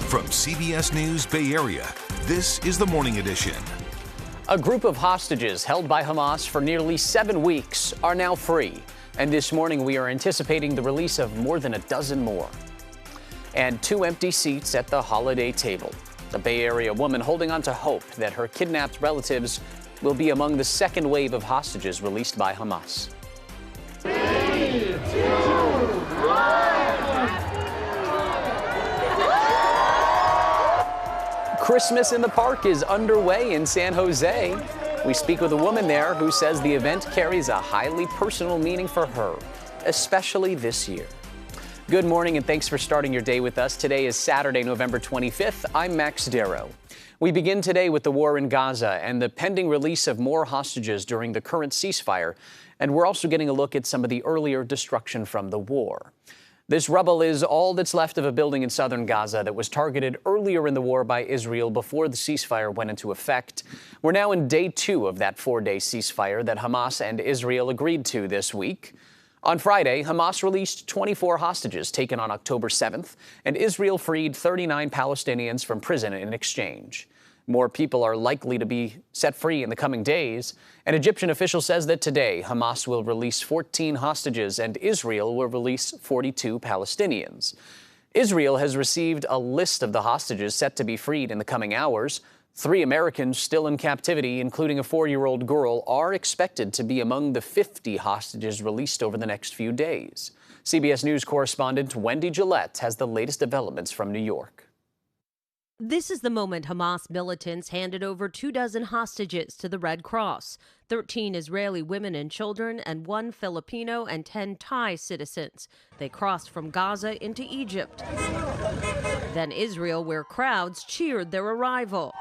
From CBS News Bay Area, this is the Morning Edition. A group of hostages held by Hamas for nearly 7 weeks are now free. And this morning we are anticipating the release of more than a dozen more. And 2 empty seats at the holiday table. A Bay Area woman holding on to hope that her kidnapped relatives will be among the second wave of hostages released by Hamas. 3, 2, 1. Christmas in the Park is underway in San Jose. We speak with a woman there who says the event carries a highly personal meaning for her, especially this year. Good morning and thanks for starting your day with us. Today is Saturday, November 25th. I'm Max Darrow. We begin today with the war in Gaza and the pending release of more hostages during the current ceasefire. And we're also getting a look at some of the earlier destruction from the war. This rubble is all that's left of a building in southern Gaza that was targeted earlier in the war by Israel before the ceasefire went into effect. We're now in day 2 of that 4-day ceasefire that Hamas and Israel agreed to this week. On Friday, Hamas released 24 hostages taken on October 7th, and Israel freed 39 Palestinians from prison in exchange. More people are likely to be set free in the coming days. An Egyptian official says that today Hamas will release 14 hostages and Israel will release 42 Palestinians. Israel has received a list of the hostages set to be freed in the coming hours. 3 Americans still in captivity, including a 4-year-old girl, are expected to be among the 50 hostages released over the next few days. CBS News correspondent Wendy Gillette has the latest developments from New York. This is the moment Hamas militants handed over 24 hostages to the Red Cross, 13 Israeli women and children, and 1 Filipino and 10 Thai citizens. They crossed from Gaza into Egypt, then Israel, where crowds cheered their arrival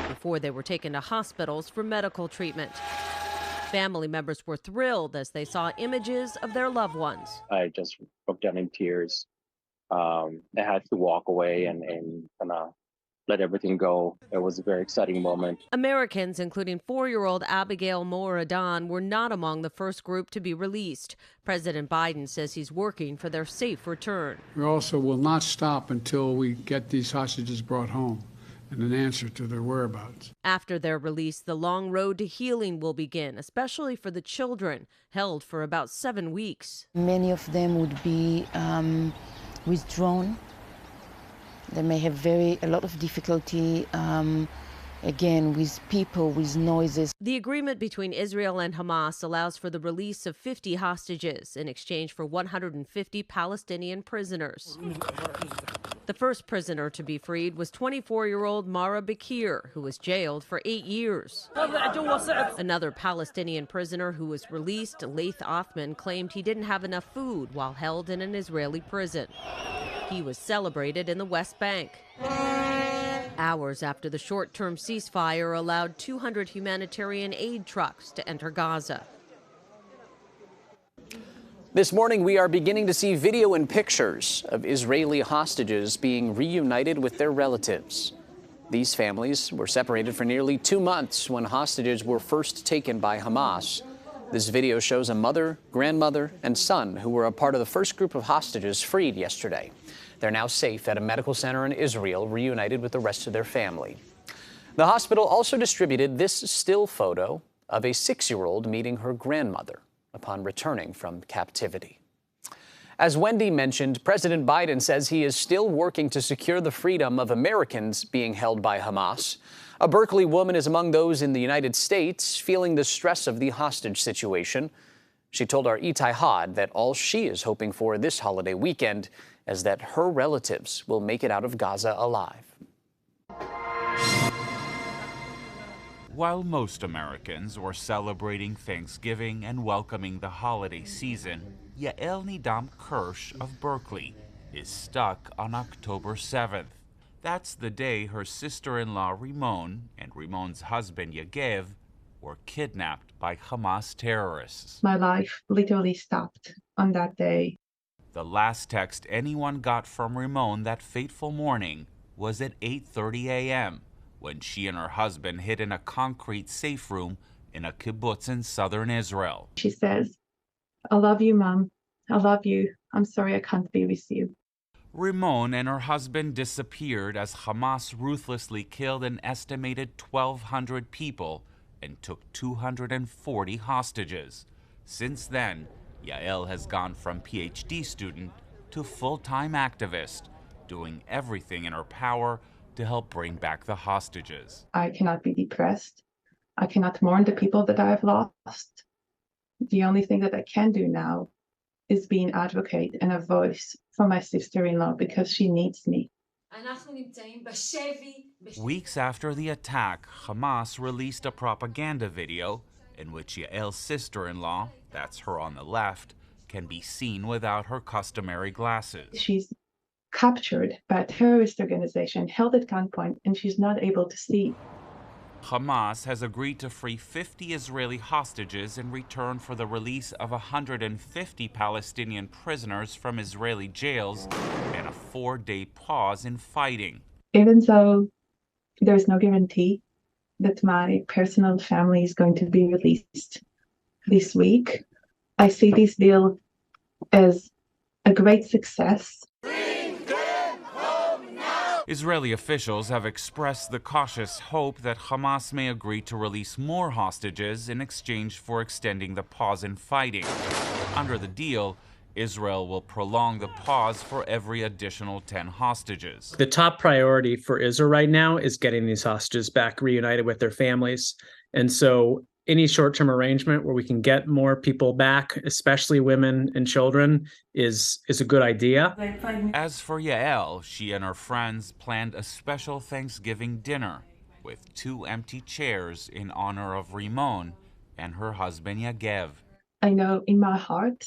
before they were taken to hospitals for medical treatment. Family members were thrilled as they saw images of their loved ones. I just broke down in tears. I had to walk away and kind of let everything go. It was a very exciting moment. Americans, including 4-year-old Abigail Moradan, were not among the first group to be released. President Biden says he's working for their safe return. We also will not stop until we get these hostages brought home and an answer to their whereabouts. After their release, the long road to healing will begin, especially for the children, held for about 7 weeks. Many of them would be withdrawn. They may have a lot of difficulty, again, with people, with noises. The agreement between Israel and Hamas allows for the release of 50 hostages in exchange for 150 Palestinian prisoners. The first prisoner to be freed was 24-year-old Mara Bakir, who was jailed for 8 years. Another Palestinian prisoner who was released, Laith Othman, claimed he didn't have enough food while held in an Israeli prison. He was celebrated in the West Bank. Hours after the short-term ceasefire allowed 200 humanitarian aid trucks to enter Gaza. This morning, we are beginning to see video and pictures of Israeli hostages being reunited with their relatives. These families were separated for nearly 2 months when hostages were first taken by Hamas. This video shows a mother, grandmother, and son who were a part of the first group of hostages freed yesterday. They're now safe at a medical center in Israel, reunited with the rest of their family. The hospital also distributed this still photo of a 6-year-old meeting her grandmother upon returning from captivity. As Wendy mentioned, President Biden says he is still working to secure the freedom of Americans being held by Hamas. A Berkeley woman is among those in the United States feeling the stress of the hostage situation. She told our Itai Had that all she is hoping for this holiday weekend is that her relatives will make it out of Gaza alive. While most Americans were celebrating Thanksgiving and welcoming the holiday season, Yael Nidam Kirsch of Berkeley is stuck on October 7th. That's the day her sister-in-law Rimon and Rimon's husband Yagev were kidnapped by Hamas terrorists. My life literally stopped on that day. The last text anyone got from Rimon that fateful morning was at 8:30 a.m. when she and her husband hid in a concrete safe room in a kibbutz in southern Israel. She says, "I love you, Mom. I love you. I'm sorry I can't be with you." Rimon and her husband disappeared as Hamas ruthlessly killed an estimated 1,200 people and took 240 hostages. Since then, Yael has gone from PhD student to full-time activist, doing everything in her power to help bring back the hostages. I cannot be depressed. I cannot mourn the people that I have lost. The only thing that I can do now is be an advocate and a voice for my sister-in-law because she needs me. Weeks after the attack, Hamas released a propaganda video in which Yael's sister-in-law, that's her on the left, can be seen without her customary glasses. She's captured by a terrorist organization, held at gunpoint, and she's not able to see. Hamas has agreed to free 50 Israeli hostages in return for the release of 150 Palestinian prisoners from Israeli jails and a 4-day pause in fighting. Even though there's no guarantee that my personal family is going to be released this week, I see this deal as a great success. Israeli officials have expressed the cautious hope that Hamas may agree to release more hostages in exchange for extending the pause in fighting. Under the deal, Israel will prolong the pause for every additional 10 hostages. The top priority for Israel right now is getting these hostages back reunited with their families. And so any short-term arrangement where we can get more people back, especially women and children, is a good idea. As for Yael, she and her friends planned a special Thanksgiving dinner with 2 empty chairs in honor of Rimon and her husband Yagev. I know in my heart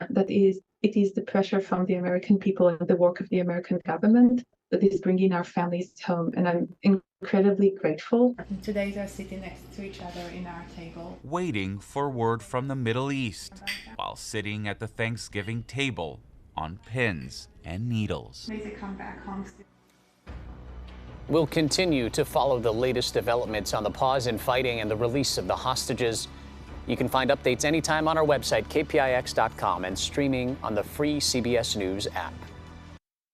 that it is the pressure from the American people and the work of the American government that is bringing our families home, and I'm incredibly grateful. Today they're sitting next to each other in our table, waiting for word from the Middle East while sitting at the Thanksgiving table on pins and needles. May they come back home. We'll continue to follow the latest developments on the pause in fighting and the release of the hostages. You can find updates anytime on our website, KPIX.com, and streaming on the free CBS News app.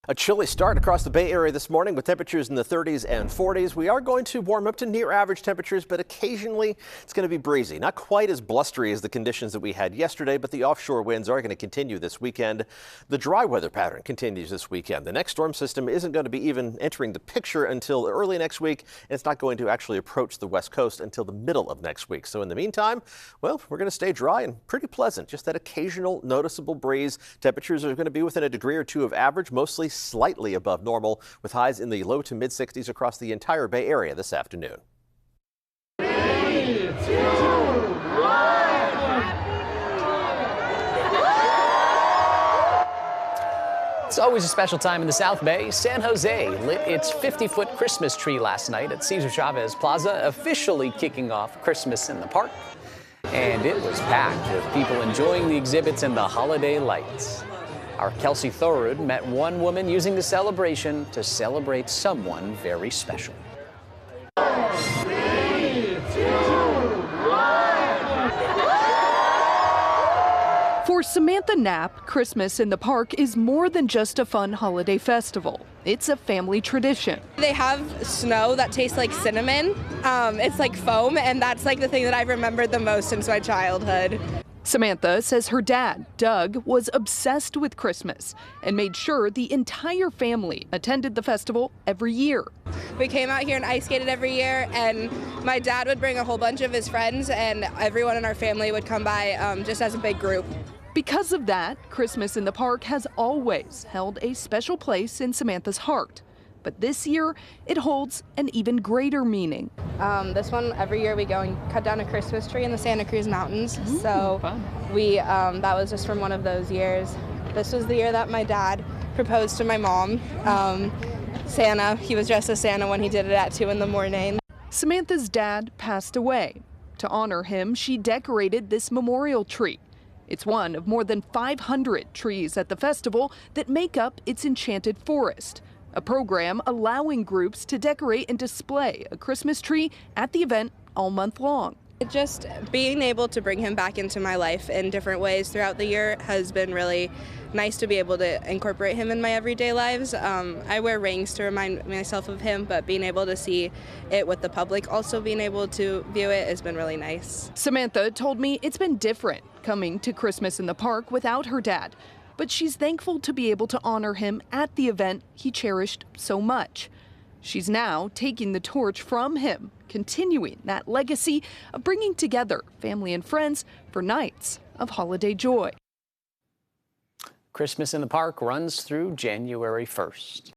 A chilly start across the Bay Area this morning with temperatures in the 30s and 40s. We are going to warm up to near average temperatures, but occasionally it's going to be breezy. Not quite as blustery as the conditions that we had yesterday, but the offshore winds are going to continue this weekend. The dry weather pattern continues this weekend. The next storm system isn't going to be even entering the picture until early next week, and it's not going to actually approach the west coast until the middle of next week. So in the meantime, well, we're going to stay dry and pretty pleasant. Just that occasional noticeable breeze. Temperatures are going to be within a degree or two of average, mostly slightly above normal, with highs in the low to mid 60s across the entire Bay Area this afternoon. 3, 2, 1. It's always a special time in the South Bay. San Jose lit its 50-foot Christmas tree last night at Cesar Chavez Plaza, officially kicking off Christmas in the Park. And it was packed with people enjoying the exhibits and the holiday lights. Our Kelsey Thorud met one woman using the celebration to celebrate someone very special. 3, 2, 1. For Samantha Knapp, Christmas in the Park is more than just a fun holiday festival. It's a family tradition. They have snow that tastes like cinnamon. It's like foam, and that's like the thing that I remembered the most since my childhood. Samantha says her dad, Doug, was obsessed with Christmas and made sure the entire family attended the festival every year. We came out here and ice skated every year, and my dad would bring a whole bunch of his friends, and everyone in our family would come by just as a big group. Because of that, Christmas in the Park has always held a special place in Samantha's heart. But this year, it holds an even greater meaning. This one, every year we go and cut down a Christmas tree in the Santa Cruz Mountains. Ooh, so fun. That was just from one of those years. This was the year that my dad proposed to my mom. Santa, he was dressed as Santa when he did it at 2 in the morning. Samantha's dad passed away. To honor him, she decorated this memorial tree. It's one of more than 500 trees at the festival that make up its enchanted forest, a program allowing groups to decorate and display a Christmas tree at the event all month long. Just being able to bring him back into my life in different ways throughout the year has been really nice to be able to incorporate him in my everyday lives. I wear rings to remind myself of him, but being able to see it with the public also being able to view it has been really nice. Samantha told me it's been different coming to Christmas in the park without her dad, but she's thankful to be able to honor him at the event he cherished so much. She's now taking the torch from him, continuing that legacy of bringing together family and friends for nights of holiday joy. Christmas in the Park runs through January 1st.